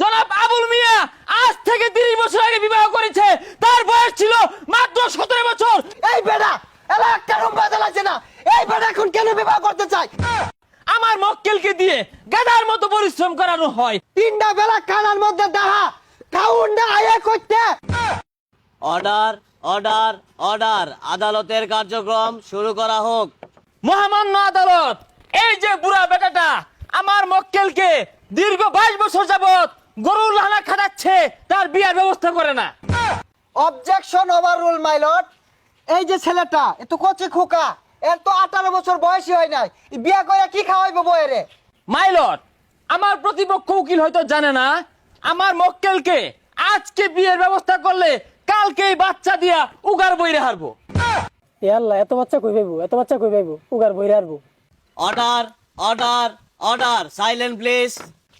জনাব আবুল মিয়া আজ থেকে 30 বছর আগে বিবাহ করেছে। তার বয়স ছিল মাত্র 17 বছর। এই বেটা এলা একটা রুম্বা জ্বালাচ্ছে না, এই বেটা এখন কেন বিবাহ করতে চাই? আমার মক্কেলকে দিয়ে গাধার মতো পরিশ্রম করানো হয়। 3টা বেলা কানার মধ্যে দাহা খাউন না আয়া করতে। অর্ডার অর্ডার অর্ডার, আদালতের কার্যক্রম শুরু করা হোক। মহামান্য আদালত, এই যে বুড়া বেটাটা আমার মক্কেলকে দীর্ঘ 22 বছর যাবত গরুর লানা খাটাচ্ছে, তার বিয়ার ব্যবস্থা করে না। অবজেকশন ওভার রুল মাই লর্ড। এই যে ছেলেটা এত কচি খোকা, এর তো 18 বছর বয়সই হয় নাই, বিয়া করে কি খাওয়াইবো বইরে? মাই লর্ড, আমার প্রতিপক্ষ উকিল হয়তো জানে না, আমার মক্কেলকে আজকে বিয়ের ব্যবস্থা করলে কালকেই বাচ্চা দিয়া উগার বইরে হারবো। এ আল্লাহ, এত বাচ্চা কই পাইবো, এত বাচ্চা কই পাইবো, উগার বইরে আরবো। Order order order, silent please.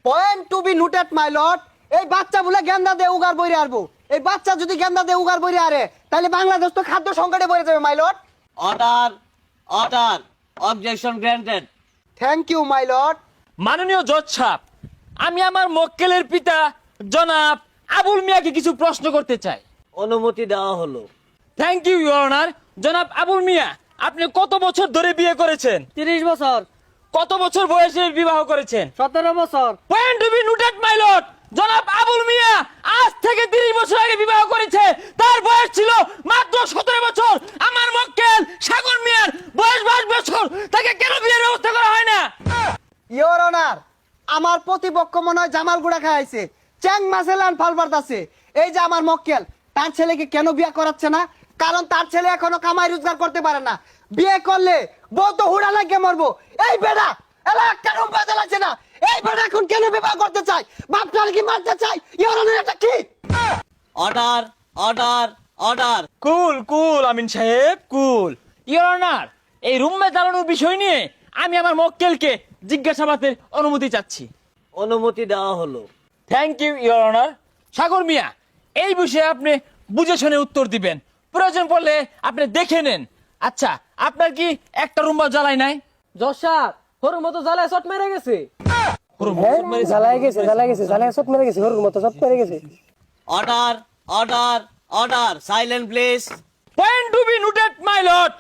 Point to be noted my lord. এই বাচ্চা বলে গেন্দা দে উগার বইরে আরবো। এই বাচ্চা যদি গেন্দা দে উগার বইরে আরে, তাহলে বাংলাদেশ তো খাদ্য সংকটে পড়ে যাবে my lord. Order order, objection granted. Thank you my lord. মাননীয় জজ সাহেব, আমি আমার মক্কেলের পিতা জনাব আবুল মিয়াকে কিছু প্রশ্ন করতে চাই। অনুমতি দেওয়া হলো। Thank you your honour. জনাব আবুল মিয়া, আপনি কত বছর ধরে বিয়ে করেছেন? 30 বছর। কত বছর বয়সে বিবাহ করেছেন? 17 বছর। Point to be noted my lord. জনাব আবুল মিয়া আজ থেকে 30 বছর আগে বিবাহ করেছে। তার বয়স ছিল মাত্র 17 বছর। আমার মক্কেল সাগর মিয়ার বয়স 22 বছর। তাকে কেন বিয়ের ব্যবস্থা করা হয় না? ইওর অনার, আমার প্রতিপক্ষ মনে হয় জামাল গুড়া খাইছে, চ্যাং মাছেলান ফালবার্ত আছে। এই যে আমার মক্কেল, তার ছেলেকে কেন বিয়ে করাচ্ছে না? কারণ তার ছেলে এখনো কামাই রোজগার করতে পারে না। বিয়ে করলে বউ তো হুড়া লাগিয়ে মরবো। এই বেটা এলা একটা রুম্বা জ্বালাচ্ছে না, এই বেটা এখন কেন বিবাহ করতে চাই? বাপটার কি মারতে চাই? ইওর অনার, এটা কি? Order order order. Cool cool Amin Saheb, cool. Your honour, এই রুমে দাঁড়ানোর বিষয় নিয়ে আমি আমার মক্কেলকে জিজ্ঞাসাবাদের অনুমতি চাচ্ছি। অনুমতি দেওয়া হলো। Thank you your honour. Sagar Mia, এই বিষয়ে আপনি বুঝে শুনে উত্তর দিবেন। প্রয়োজন পড়লে আপনি দেখে নেন। আচ্ছা, আপনার কি একটা রুম্বা জ্বালাই নাই? জশাপ হরুর মতো জ্বালায় চট মেরে গেছে। জ্বালায় গেছে জ্বালায় চট মেরে গেছে, হরুর মতো চট মেরে গেছে। Order order order, silent please. Point to be noted my lord.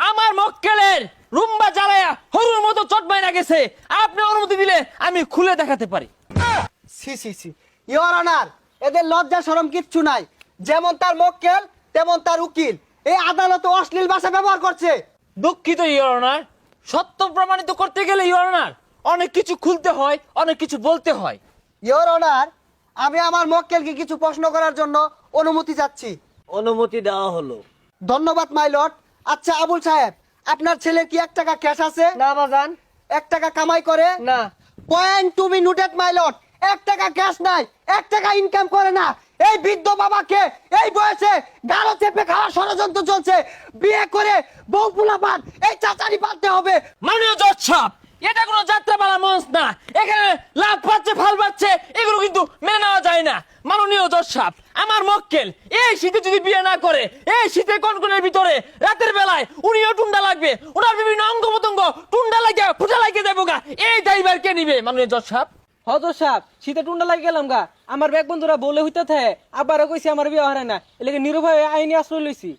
আমার মক্কেলের রুম্বা জ্বালায়া হরুর মতো চট মাইরা গেছে। আপনি অনুমতি দিলে আমি খুলে দেখাতে পারি। সি সি সি, ইওর অনার, এদের লজ্জা শরম কিচ্ছু নাই। যেমন তার মক্কেল তেমন তার উকিল এই আদালতে অশ্লীল ভাষা ব্যবহার করছে। দুঃখিত ইওর অনার, সত্য প্রমাণিত করতে গেলে ইওর অনার অনেক কিছু খুলতে হয়, অনেক কিছু বলতে হয়। ইওর অনার, আমি আমার মক্কেলকে কিছু প্রশ্ন করার জন্য অনুমতি চাচ্ছি। অনুমতি দেওয়া হলো। ধন্যবাদ মাই লর্ড। আচ্ছা আবুল সাহেব, আপনার ছেলের কি 1 টাকা ক্যাশ আছে? না বাজান। 1 টাকা কামাই করে? না। Point to be noted my lord. 1 টাকা ক্যাশ নাই, 1 টাকা ইনকাম করে না। এই বৃদ্ধ বাবাকে এই বয়সে গাড়ো চেপে খাওয়ার ষড়যন্ত্র চলছে। বিয়ে করে বউ পোলাপান এই চাচারি পালতে হবে। মাননীয় জজ সাহেব, এটা কোনো যাত্রাপালা মঞ্চ না। এখানে লাভ পাচ্ছে ফাল পাচ্ছে, এগুলো কিন্তু মেনে নেওয়া যায় না। মাননীয় জজ সাহেব, আমার মক্কেল এই শীতে যদি বিয়ে না করে, এই শীতে কনকনের ভিতরে রাতের বেলায় উনিও টুন্ডা লাগবে, ওনার বিভিন্ন অঙ্গ প্রত্যঙ্গ টুন্ডা লাগে ফুটা লাগে যাবো গা। এই দায়ভার কে নিবে মাননীয় জজ সাহেব? হজর সাহেব, শীতে টুন্ডা লাগে গেলাম গা। আমার ব্যাগ বন্ধুরা বলে হইতে থাকে, আবারও কইছি আমার বিয়ে হয় না, এলাকা নিরুপায় আইনি আশ্রয় লইছি।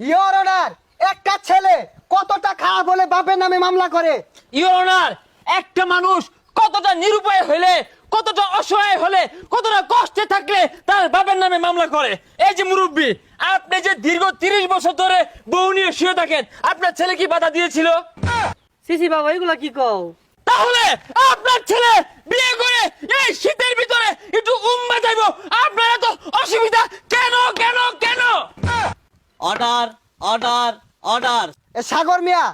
ইওর অনার, একটা ছেলে কতটা খারাপ হলে বাপের নামে মামলা করে? ইওর অনার, একটা মানুষ কতটা নিরুপায় হলে, কতটা অসহায় হলে, কতটা কষ্টে থাকলে তার বাবার নামে মামলা করে। এই যে মুরব্বী, আপনি যে দীর্ঘ 30 বছর ধরে বউ নিয়ে শুয়ে থাকেন, আপনার ছেলে কি বাধা দিয়েছিল? সিসি বাবা, এগুলা কি কও? তাহলে আপনার ছেলে বিয়ে করে এই শীতের ভিতরে একটু উম্মা যাইবো, আপনার এত অসুবিধা কেন কেন কেন? Order order order. Sagar Mia,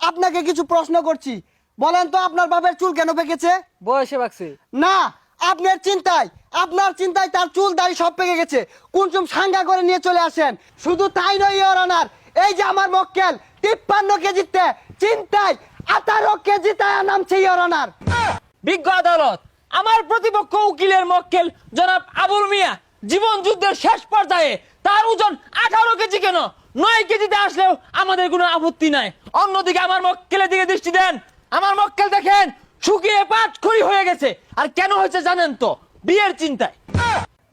আপনাকে কিছু প্রশ্ন করছি। বলেন তো আপনার বাপের চুল কেন পেকেছে? বয়সে বাকছে। না, আপনার চিন্তায় তার চুল দাড়ি সব পেকে গেছে। কুনচুম সাঙ্গা করে নিয়ে চলে আসেন। শুধু তাই নয় ইওর অনার, এই যে আমার মক্কেল 53 কেজিতে চিন্তায় 18 কেজিতে নামছে ইওর অনার। বিজ্ঞ আদালত, আমার প্রতিপক্ষ উকিলের মক্কেল জনাব আবুল মিয়া জীবন যুদ্ধের শেষ পর্যায়ে তার ওজন 18 কেজি কেন 9 কেজিতে আসলেও আমাদের কোনো আপত্তি নাই। অন্যদিকে আমার মক্কেলের দিকে দৃষ্টি দেন। আমার মক্কেল দেখেন শুকিয়ে পাটখড়ি হয়ে গেছে। আর কেন হয়েছে জানেন তো? বিয়ের চিন্তায়।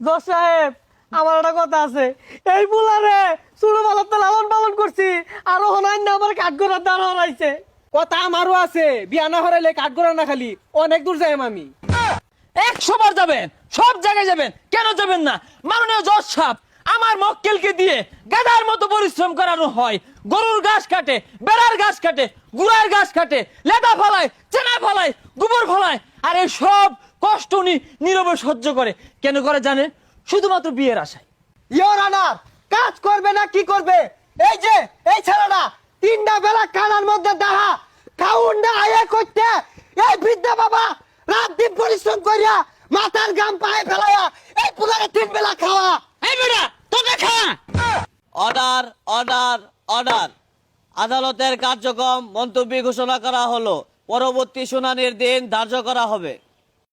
জজ সাহেব আমার একটা কথা আছে, এই বুলারে ছোটবেলার তো লালন পালন করছি, আরো হনাই না আমার কাঠ করার দ্বার হরাইছে। কথা আমারও আছে, বিয়া না হরাইলে কাঠ গড়া না খালি অনেক দূর যাই আমি। 100 বার যাবেন, সব জায়গায় যাবেন, কেন যাবেন না? মাননীয় জজ সাহেব, আমার মক্কেলকে দিয়ে গাধার মতো পরিশ্রম করানো হয়। গরুর ঘাস কাটে, বেড়ার ঘাস কাটে, গুড়ার ঘাস কাটে, লেদা ফলায়, চেনা ফলায়, গোবর ফলায়, আর এই সব কষ্ট উনি নীরবে সহ্য করে। কেন করে জানেন? শুধুমাত্র বিয়ের আশায়। ইওর অনার, কাজ করবে না কি করবে? এই যে এই ছেলেটা 3টা বেলা কানার মধ্যে দাঁড়া খাউন না আয়া করতে, এই বৃদ্ধা বাবা রাত দিন পরিশ্রম করিয়া মাথার ঘাম পায়ে ফেলাইয়া এই পুলারে 3 বেলা খাওয়া। এই বেটা, তোকে খা। অর্ডার অর্ডার অর্ডার আদালতের কার্যক্রম মন্তব্য ঘোষণা করা হলো। পরবর্তী শুনানির দিন ধার্য করা হবে।